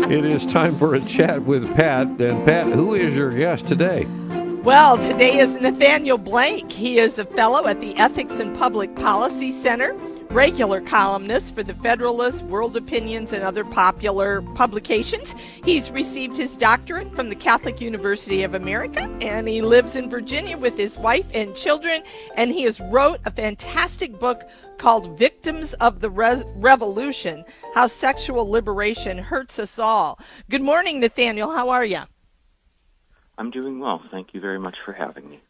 It is time for a chat with Pat. And Pat, who is your guest today? Well, today is Nathaniel Blake. He is a fellow at the Ethics and Public Policy Center, regular columnist for the Federalist, World Opinions, and other popular publications. He's received his doctorate from the Catholic University of America, and he lives in Virginia with his wife and children, and he has wrote a fantastic book called Victims of the Revolution, How Sexual Liberation Hurts Us All. Good morning, Nathaniel. How are you? I'm doing well. Thank you very much for having me.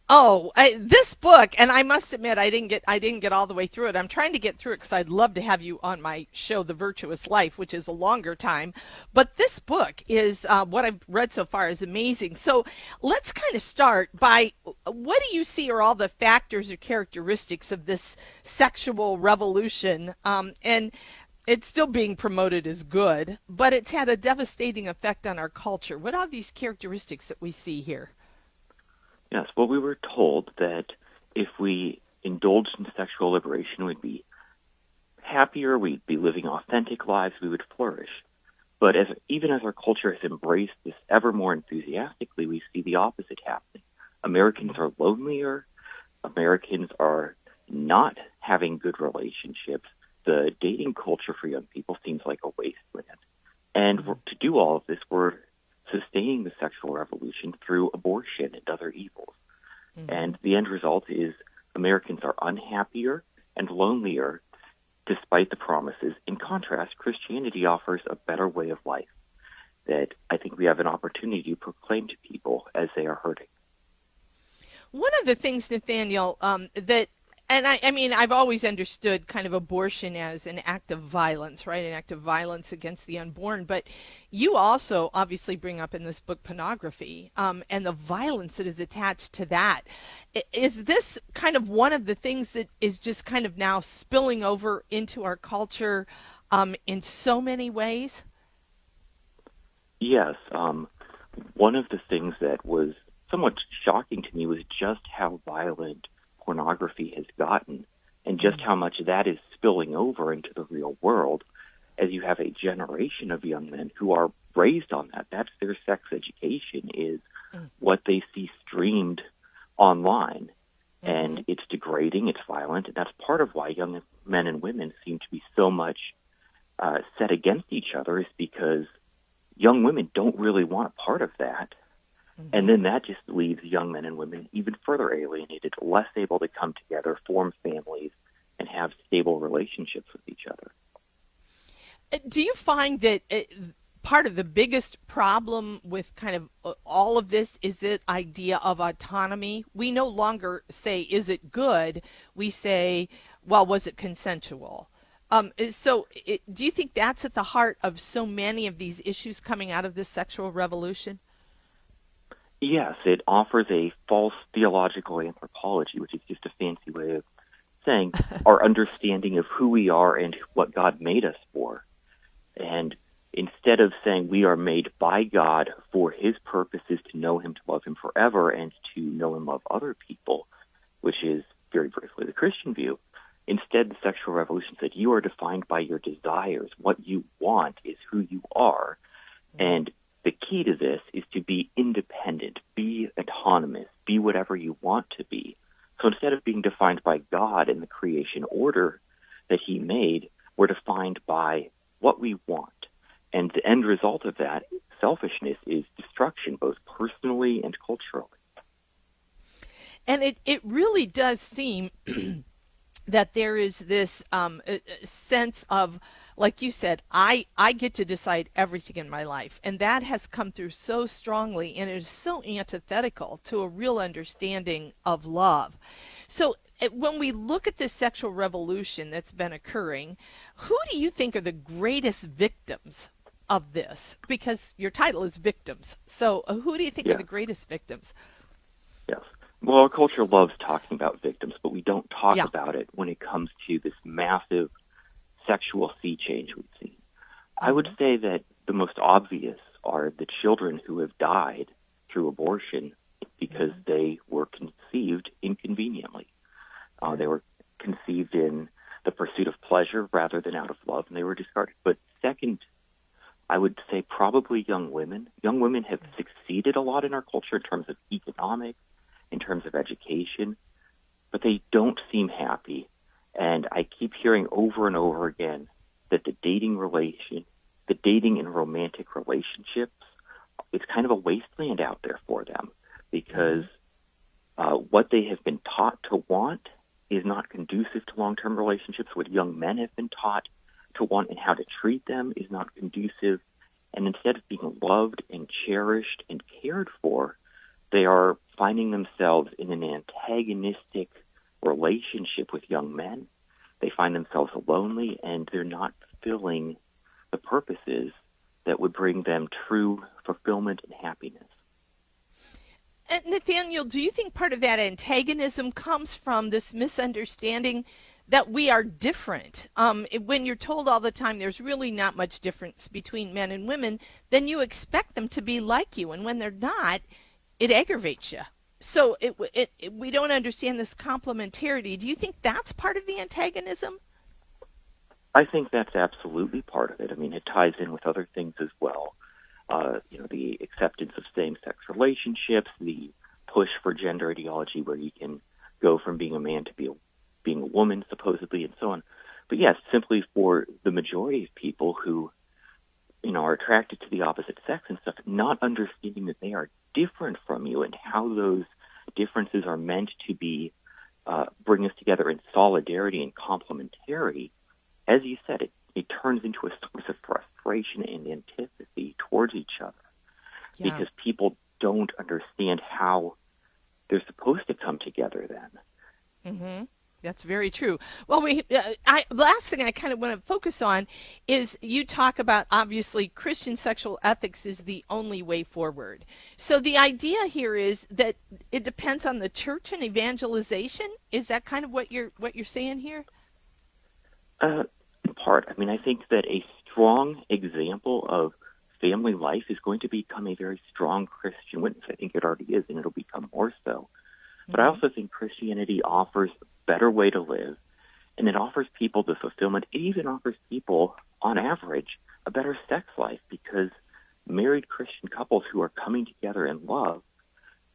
Oh, this book, and I must admit, I didn't get all the way through it. I'm trying to get through it because I'd love to have you on my show, The Virtuous Life, which is a longer time. But this book is what I've read so far is amazing. So let's kind of start by what do you see are all the factors or characteristics of this sexual revolution? And it's still being promoted as good, but it's had a devastating effect on our culture. What are these characteristics that we see here? Yes, well, we were told that if we indulged in sexual liberation, we'd be happier, we'd be living authentic lives, we would flourish. But even as our culture has embraced this ever more enthusiastically, we see the opposite happening. Americans are lonelier. Americans are not having good relationships. The dating culture for young people seems like a wasteland. And to do all of this, we're sustaining the sexual revolution through abortion and other evils. And the end result is Americans are unhappier and lonelier despite the promises. In contrast, Christianity offers a better way of life that I think we have an opportunity to proclaim to people as they are hurting. One of the things, Nathaniel, and I mean, I've always understood kind of abortion as an act of violence, right? An act of violence against the unborn. But you also obviously bring up in this book pornography and the violence that is attached to that. Is this kind of one of the things that is just kind of now spilling over into our culture in so many ways? Yes. One of the things that was somewhat shocking to me was just how violent pornography has gotten and just how much that is spilling over into the real world as you have a generation of young men who are raised on that. That's their sex education is what they see streamed online. And it's degrading, it's violent, and that's part of why young men and women seem to be so much set against each other is because young women don't really want a part of that. And then that just leaves young men and women even further alienated, less able to come together, form families, and have stable relationships with each other. Do you find that part of the biggest problem with kind of all of this is the idea of autonomy? We no longer say, is it good? We say, well, was it consensual? So do you think that's at the heart of so many of these issues coming out of this sexual revolution? Yes, it offers a false theological anthropology, which is just a fancy way of saying our understanding of who we are and what God made us for. And instead of saying we are made by God for his purposes to know him, to love him forever, and to know and love other people, which is very briefly the Christian view, instead the sexual revolution said you are defined by your desires. What you want is who you are. And the key to this is to be independent, be autonomous, be whatever you want to be. So instead of being defined by God and the creation order that he made, we're defined by what we want. And the end result of that, selfishness, is destruction, both personally and culturally. And it really does seem that there is this sense of, like you said, I get to decide everything in my life. And that has come through so strongly, and it is so antithetical to a real understanding of love. So when we look at this sexual revolution that's been occurring, who do you think are the greatest victims of this? Because your title is Victims. So who do you think are the greatest victims? Yes. Well, our culture loves talking about victims, but we don't talk about it when it comes to this massive sexual sea change we've seen. I would say that the most obvious are the children who have died through abortion because they were conceived inconveniently. They were conceived in the pursuit of pleasure rather than out of love, and they were discarded. But second I would say probably young women. Young women have succeeded a lot in our culture in terms of economics, in terms of education, but they don't seem happy. And I keep hearing over and over again that the dating and romantic relationships, it's kind of a wasteland out there for them, because what they have been taught to want is not conducive to long-term relationships. What young men have been taught to want and how to treat them is not conducive. And instead of being loved and cherished and cared for, they are finding themselves in an antagonistic relationship with young men. They find themselves lonely, and they're not fulfilling the purposes that would bring them true fulfillment and happiness. Nathaniel, do you think part of that antagonism comes from this misunderstanding that we are different? When you're told all the time there's really not much difference between men and women, then you expect them to be like you, and when they're not, it aggravates you. So we don't understand this complementarity. Do you think that's part of the antagonism? I think that's absolutely part of it. I mean, it ties in with other things as well. The acceptance of same-sex relationships, the push for gender ideology where you can go from being a man to being a woman, supposedly, and so on. But yes, simply for the majority of people who, are attracted to the opposite sex and stuff, not understanding that they are different from you and how those differences are meant to be bring us together in solidarity and complementarity. As you said, it turns into a source of frustration and antipathy towards each other, because people don't understand how they're supposed to come together then. Mm-hmm. That's very true. Well, last thing I kind of want to focus on is you talk about, obviously, Christian sexual ethics is the only way forward. So the idea here is that it depends on the church and evangelization. Is that kind of what you're saying here? In part. I mean, I think that a strong example of family life is going to become a very strong Christian witness. I think it already is, and it'll become more so. But I also think Christianity offers a better way to live, and it offers people the fulfillment. It even offers people, on average, a better sex life, because married Christian couples who are coming together in love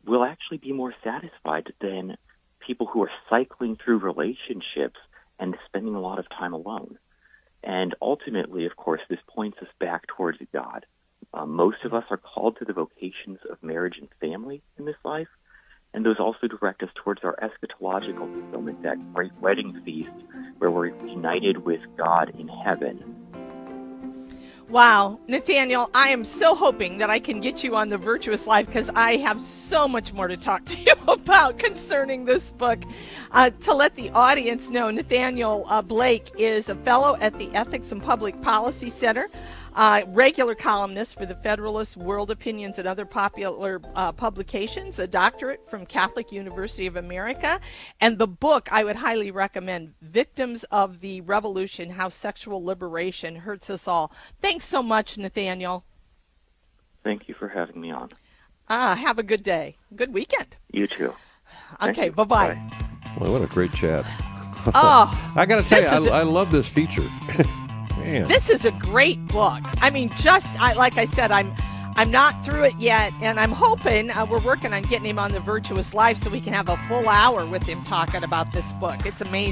will actually be more satisfied than people who are cycling through relationships and spending a lot of time alone. And ultimately, of course, this points us back towards God. Most of us are called to the vocations of marriage and family in this life, and those also direct us towards our eschatological fulfillment, that great wedding feast where we're united with God in heaven. Wow, Nathaniel, I am so hoping that I can get you on the Virtuous Live, because I have so much more to talk to you about concerning this book. To let the audience know, Nathaniel Blake is a fellow at the Ethics and Public Policy Center, regular columnist for the Federalist, World Opinions, and other popular publications, a doctorate from Catholic University of America, and the book I would highly recommend, Victims of the Revolution, How Sexual Liberation Hurts Us All. Thanks so much, Nathaniel. Thank you for having me on. Have a good day. Good weekend. You too. Okay, bye-bye. Bye. Well, what a great chat. Oh, I got to tell you, I love this feature. Man. This is a great book. I mean, like I said, I'm not through it yet, and I'm hoping we're working on getting him on the Virtuous Live so we can have a full hour with him talking about this book. It's amazing.